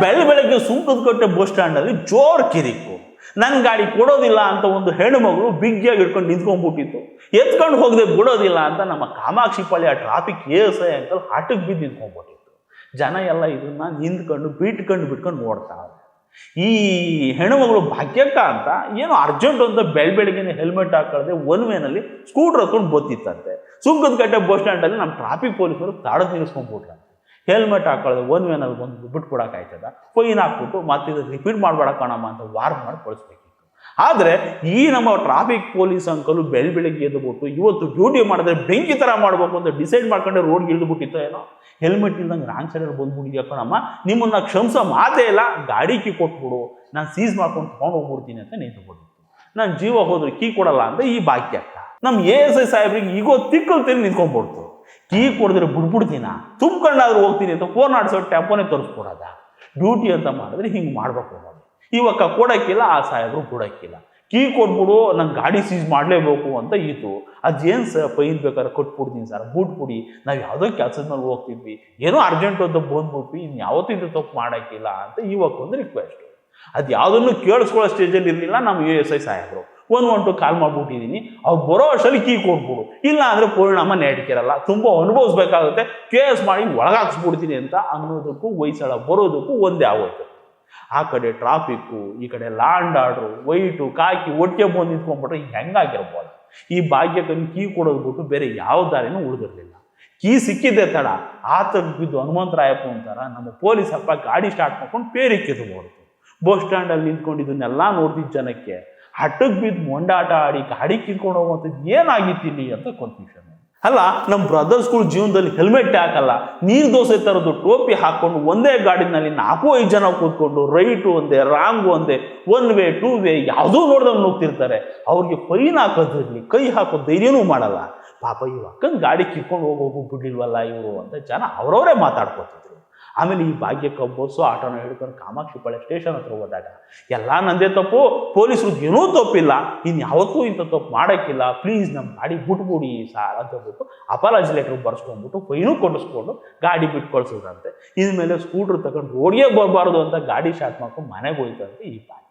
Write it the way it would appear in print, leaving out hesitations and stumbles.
ಬೆಳಗ್ಗೆ ಸುಂಕದಕಟ್ಟೆ ಬಸ್ ಸ್ಟ್ಯಾಂಡಲ್ಲಿ ಜೋರ್ ಕಿರಿಕು. ನನ್ನ ಗಾಡಿ ಕೊಡೋದಿಲ್ಲ ಅಂತ ಒಂದು ಹೆಣ್ಣು ಮಗಳು ಬಿಗ್ಗಿಯಾಗಿ ಹಿಡ್ಕೊಂಡು ನಿಂತ್ಕೊಂಡ್ಬಿಟ್ಟಿತ್ತು. ಎತ್ಕೊಂಡು ಹೋಗದೆ ಬಿಡೋದಿಲ್ಲ ಅಂತ ನಮ್ಮ ಕಾಮಾಕ್ಷಿ ಪಾಳ್ಯ ಟ್ರಾಫಿಕ್ ASI ಅಂಕಲ್ ಹಠಕ್ಕೆ ಬಿದ್ದು ನಿಂತ್ಕೊಂಡ್ಬಿಟ್ಟಿತ್ತು. ಜನ ಎಲ್ಲ ಇದನ್ನ ನಿಂತ್ಕೊಂಡು ಬಿಟ್ಕೊಂಡು ನೋಡ್ತಾರೆ. ಈ ಹೆಣ್ಣುಮಗಳು ಭಾಗ್ಯಕ್ಕ ಅಂತ ಏನೋ ಅರ್ಜೆಂಟ್ ಅಂತ ಬೆಳಗ್ಗೆನೆ ಹೆಲ್ಮೆಟ್ ಹಾಕೊಳ್ಳದೆ ಒನ್ ವೇನಲ್ಲಿ ಸ್ಕೂಟರ್ ಹತ್ಕೊಂಡು ಬತ್ತಿತ್ತಂತೆ. ಸುಂಕದಕಟ್ಟೆ ಬಸ್ ಸ್ಟ್ಯಾಂಡಲ್ಲಿ ನಮ್ಮ ಟ್ರಾಫಿಕ್ ಪೊಲೀಸರು ತಾಡದ್ ನಿಲ್ಲಿಸ್ಕೊಂಡ್ಬಿಟ್ರಂತೆ. ಹೆಲ್ಮೆಟ್ ಹಾಕೊಳ್ಳದೆ ಒನ್ ವೇನಲ್ಲಿ ಬಂದು ಬಿಟ್ಕೊಡಕ್ಕಾಯ್ತದ, ಫೈನ್ ಹಾಕ್ಬಿಟ್ಟು ಮತ್ತೆ ಇದು ರಿಪೀಟ್ ಮಾಡಬೇಡ ಕಣಮ್ಮ ಅಂತ ವಾರ್ನ್ ಮಾಡಿ ಕಳಿಸ್ಬೇಕಿತ್ತು. ಆದರೆ ಈ ನಮ್ಮ ಟ್ರಾಫಿಕ್ ಪೊಲೀಸ್ ಅಂಕಲು ಬೆಳಗ್ಗೆ ಎದ್ದುಬಿಟ್ಟು ಇವತ್ತು ಡ್ಯೂಟಿ ಮಾಡಿದ್ರೆ ಬೆಂಕಿ ಥರ ಮಾಡಬೇಕು ಅಂತ ಡಿಸೈಡ್ ಮಾಡ್ಕೊಂಡೆ ರೋಡ್ಗೆ ಇಳಿದ್ಬಿಟ್ಟಿತ್ತು. ಏನೋ ಹೆಲ್ಮೆಟ್ ಇಲ್ದಂಗೆ ರಾಂಗ್ ಸೈಡಲ್ಲಿ ಬಂದ್ಬಿಟ್ಟಿದ್ಯಾ ಕಣಮ್ಮ, ನಿಮ್ಮನ್ನ ಕ್ಷಮಿಸೋ ಮಾತೇ ಇಲ್ಲ, ಗಾಡಿ ಕೀ ಕೊಟ್ಬಿಡು, ನಾನು ಸೀಸ್ ಮಾಡ್ಕೊಂಡು ತೊಗೊಂಡು ಹೋಗ್ಬಿಡ್ತೀನಿ ಅಂತ ನಿಂತುಬಿಟ್ಟಿತ್ತು. ನಾನು ಜೀವ ಹೋದ್ರೆ ಕೀ ಕೊಡಲ್ಲ ಅಂತ ಈ ಭಾಗ್ಯಕ್ಕ ನಮ್ಮ ASI ಸಾಹೇಬ್ರಿಗೆ ಈಗೋ ತಿಕ್ಕಲ್ತೀನಿ ನಿಂತ್ಕೊಂಡ್ಬಿಡ್ತು. ಕೀ ಕೊಡಿದ್ರೆ ಬಿಡ್ಬಿಡ್ತೀನ, ತುಂಬ್ಕೊಂಡಾದ್ರೂ ಹೋಗ್ತೀನಿ ಅಂತ ಫೋನ್ ಆಡ್ಸೋ ಟೆಂಪೋನೇ ತರಿಸ್ಕೊಡೋದ. ಡ್ಯೂಟಿ ಅಂತ ಮಾಡಿದ್ರೆ ಹಿಂಗೆ ಮಾಡ್ಬೇಕು ನೋಡಿ. ಇವಾಗ ಕೊಡೋಕ್ಕಿಲ್ಲ, ಆ ಸಾಹೇಬ್ರು ಕೊಡೋಕ್ಕಿಲ್ಲ. ಕೀ ಕೊಟ್ಬಿಡು, ನಂಗೆ ಗಾಡಿ ಸೀಸ್ ಮಾಡಲೇಬೇಕು ಅಂತ ಇತ್ತು. ಅದೇನು ಸರ್ ಫೈನ್ ಬೇಕಾದ್ರೆ ಕೊಟ್ಬಿಡ್ತೀನಿ ಸರ್, ಬಿಟ್ಬಿಡಿ, ನಾವು ಯಾವುದೋ ಕೆಲಸದ ಮೇಲೆ ಹೋಗ್ತಿದ್ವಿ, ಏನೋ ಅರ್ಜೆಂಟ್ ಅಂತ ಬಂದ್ಬಿಟ್ವಿ, ಇನ್ನು ಯಾವತ್ತೂ ಇದು ತಪ್ಪು ಮಾಡೋಕ್ಕಿಲ್ಲ ಅಂತ ಇವಾಗ ಒಂದು ರಿಕ್ವೆಸ್ಟ್. ಅದು ಯಾವುದನ್ನು ಕೇಳಿಸ್ಕೊಳ್ಳೋ ಸ್ಟೇಜಲ್ಲಿ ಇರಲಿಲ್ಲ ನಮ್ಮ ASI ಸಾಹೇಬರು. 112 ಕಾಲ್ ಮಾಡ್ಬಿಟ್ಟಿದ್ದೀನಿ, ಅವ್ರು ಬರೋ ಅಷ್ಟಲ್ಲಿ ಕೀ ಕೊಟ್ಬಿಡು, ಇಲ್ಲ ಅಂದರೆ ಪರಿಣಾಮ ನೆಡ್ಕಿರಲ್ಲ, ತುಂಬ ಅನುಭವಿಸ್ಬೇಕಾಗುತ್ತೆ, ಕೇಸ್ ಮಾಡಿ ಒಳಗಾಕ್ಸ್ಬಿಡ್ತೀನಿ ಅಂತ ಅನ್ನೋದಕ್ಕೂ ವಯಸ್ಸಳ ಬರೋದಕ್ಕೂ ಒಂದೇ ಆಗೋಯ್ತು. ಆ ಕಡೆ ಟ್ರಾಫಿಕ್ಕು, ಈ ಕಡೆ ಲ್ಯಾಂಡ್ ಆರ್ಡ್ರು, ವೈಟು ಕಾಕಿ ಒಟ್ಟಿಗೆ ಬಂದು ನಿಂತ್ಕೊಂಡ್ಬಿಟ್ರೆ ಹೆಂಗಾಗಿರ್ಬೋದು. ಈ ಭಾಗ್ಯಕ್ಕನ್ನು ಕೀ ಕೊಡೋದು ಬಿಟ್ಟು ಬೇರೆ ಯಾವ ದಾರಿನೂ ಉಳಿದಿರಲಿಲ್ಲ. ಕೀ ಸಿಕ್ಕಿದ್ದೆ ತಡ ಆತಕ್ಕೆ ಬಿದ್ದು ಹನುಮಂತರಾಯಪ್ಪ ಅಂತಾರ ನಮ್ಮ ಪೊಲೀಸ್ ಅಪ್ಪ ಗಾಡಿ ಸ್ಟಾರ್ಟ್ ಮಾಡ್ಕೊಂಡು ಪೇರಿಕ್ಕಿದ್ದು ಹೊರತು. ಬಸ್ ಸ್ಟ್ಯಾಂಡಲ್ಲಿ ನಿಂತ್ಕೊಂಡಿದ್ದನ್ನೆಲ್ಲ ನೋಡ್ತಿದ್ದ ಜನಕ್ಕೆ ಹಟ್ಟಕ್ಕೆ ಬಿದ್ದು ಮೊಂಡಾಟ ಆಡಿ ಗಾಡಿ ಕಿತ್ಕೊಂಡು ಹೋಗುವಂಥದ್ದು ಏನಾಗಿತ್ತಿಲ್ಲಿ ಅಂತ ಕನ್ಫ್ಯೂಷನ್. ಅಲ್ಲ, ನಮ್ಮ ಬ್ರದರ್ಸ್ಗಳು ಜೀವನದಲ್ಲಿ ಹೆಲ್ಮೆಟ್ ಹಾಕಲ್ಲ, ನೀರು ದೋಸೆ ಥರದ್ದು ಟೋಪಿ ಹಾಕ್ಕೊಂಡು ಒಂದೇ ಗಾಡಿನಲ್ಲಿ 4-5 ಜನ ಕೂತ್ಕೊಂಡು ರೈಟು ಒಂದೇ ರಾಂಗು ಒಂದೇ 1 ವೇ 2 ವೇ ಯಾವುದೂ ನೋಡ್ದಂಗೆ ಹೋಗ್ತಿರ್ತಾರೆ. ಅವ್ರಿಗೆ ಫೈನ್ ಹಾಕೋದಿರಲಿ, ಕೈ ಹಾಕೋ ಧೈರ್ಯನೂ ಮಾಡಲ್ಲ. ಪಾಪ ಇವು ಅಕ್ಕಂಗೆ ಗಾಡಿ ಕಿತ್ಕೊಂಡು ಹೋಗೋಗು ಬಿಡ್ಲಿಲ್ವಲ್ಲ ಇವರು ಅಂತ ಜನ ಅವರವರೇ ಮಾತಾಡ್ಕೊತಿದ್ರು. ಆಮೇಲೆ ಈ ಭಾಗ್ಯಕ್ಕೆ ಬಸ್ಸು ಆಟೋನ ಹಿಡ್ಕೊಂಡು ಕಾಮಾಕ್ಷಿ ಪಾಳ್ಯ ಸ್ಟೇಷನ್ ಹತ್ರ ಹೋದಾಗ ಎಲ್ಲ ನಂದೇ ತಪ್ಪು, ಪೊಲೀಸರು ಏನೂ ತಪ್ಪಿಲ್ಲ, ಇನ್ನು ಯಾವತ್ತೂ ಇಂಥ ತಪ್ಪು ಮಾಡೋಕ್ಕಿಲ್ಲ, ಪ್ಲೀಸ್ ನಮ್ಮ ಗಾಡಿ ಬಿಟ್ಬಿಡಿ ಸಾರ್ ಅಂತ ಹೇಳ್ಬಿಟ್ಟು ಅಪಾಲಜಿ ಲೆಟ್ರ್ ಬರ್ಸ್ಕೊಂಡ್ಬಿಟ್ಟು ಫೈನೂ ಕೊಡಿಸ್ಕೊಂಡು ಗಾಡಿ ಬಿಟ್ಟು ಕಳ್ಸೋದಂತೆ. ಇನ್ಮೇಲೆ ಸ್ಕೂಟ್ರ್ ತಗೊಂಡು ರೋಡ್ಗೆ ಬರಬಾರ್ದು ಅಂತ ಗಾಡಿ ಸ್ಟಾರ್ಟ್ ಮಾಡ್ಕೊಂಡು ಮನೆಗೆ ಹೋಯ್ತಂತೆ ಈ ಭಾಗ್ಯ.